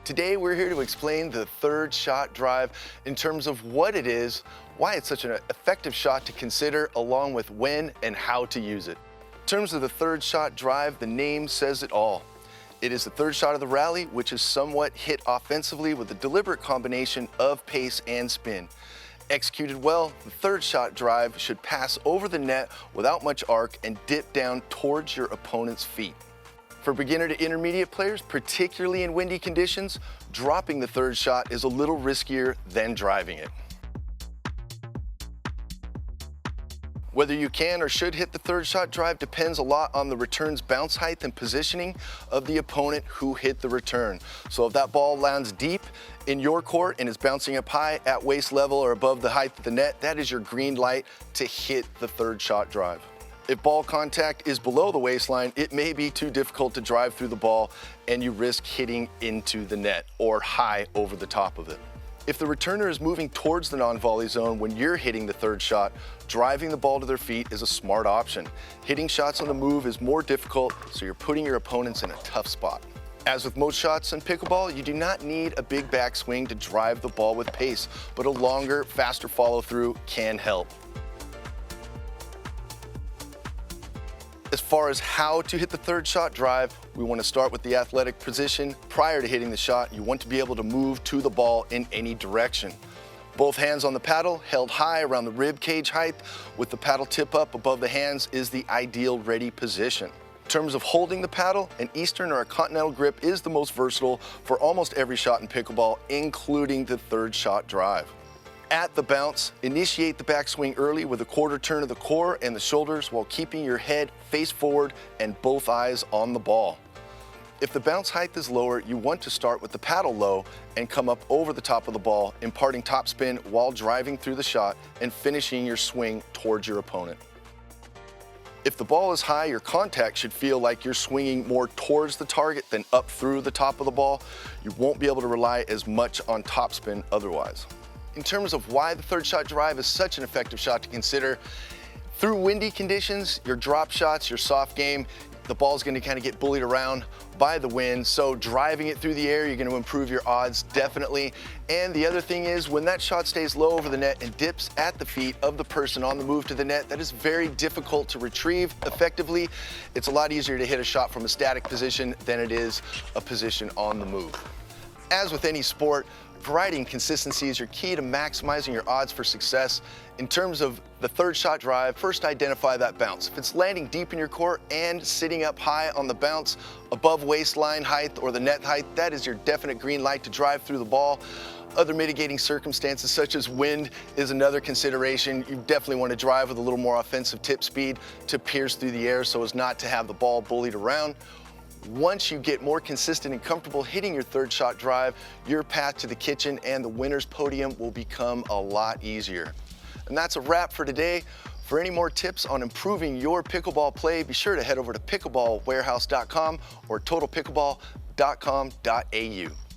Today we're here to explain the third shot drive in terms of what it is, why it's such an effective shot to consider, along with when and how to use it. In terms of the third shot drive, the name says it all. It is the third shot of the rally, which is somewhat hit offensively with a deliberate combination of pace and spin. Executed well, the third shot drive should pass over the net without much arc and dip down towards your opponent's feet. For beginner to intermediate players, particularly in windy conditions, dropping the third shot is a little riskier than driving it. Whether you can or should hit the third shot drive depends a lot on the return's bounce height and positioning of the opponent who hit the return. So if that ball lands deep in your court and is bouncing up high at waist level or above the height of the net, that is your green light to hit the third shot drive. If ball contact is below the waistline, it may be too difficult to drive through the ball and you risk hitting into the net or high over the top of it. If the returner is moving towards the non-volley zone when you're hitting the third shot, driving the ball to their feet is a smart option. Hitting shots on the move is more difficult, so you're putting your opponents in a tough spot. As with most shots in pickleball, you do not need a big backswing to drive the ball with pace, but a longer, faster follow-through can help. As far as how to hit the third shot drive, we want to start with the athletic position. Prior to hitting the shot, you want to be able to move to the ball in any direction. Both hands on the paddle held high around the rib cage height with the paddle tip up above the hands is the ideal ready position. In terms of holding the paddle, an Eastern or a continental grip is the most versatile for almost every shot in pickleball, including the third shot drive. At the bounce, initiate the backswing early with a quarter turn of the core and the shoulders while keeping your head face forward and both eyes on the ball. If the bounce height is lower, you want to start with the paddle low and come up over the top of the ball, imparting topspin while driving through the shot and finishing your swing towards your opponent. If the ball is high, your contact should feel like you're swinging more towards the target than up through the top of the ball. You won't be able to rely as much on topspin otherwise. In terms of why the third shot drive is such an effective shot to consider, through windy conditions, your drop shots, your soft game, the ball's going to kind of get bullied around by the wind, so driving it through the air, you're going to improve your odds definitely. And the other thing is, when that shot stays low over the net and dips at the feet of the person on the move to the net, that is very difficult to retrieve effectively. It's a lot easier to hit a shot from a static position than it is a position on the move. As with any sport, variety and consistency is your key to maximizing your odds for success. In terms of the third shot drive, first identify that bounce. If it's landing deep in your court and sitting up high on the bounce above waistline height or the net height, that is your definite green light to drive through the ball. Other mitigating circumstances such as wind is another consideration. You definitely want to drive with a little more offensive tip speed to pierce through the air so as not to have the ball bullied around. Once you get more consistent and comfortable hitting your third shot drive, your path to the kitchen and the winner's podium will become a lot easier. And that's a wrap for today. For any more tips on improving your pickleball play, be sure to head over to pickleballwarehouse.com or totalpickleball.com.au.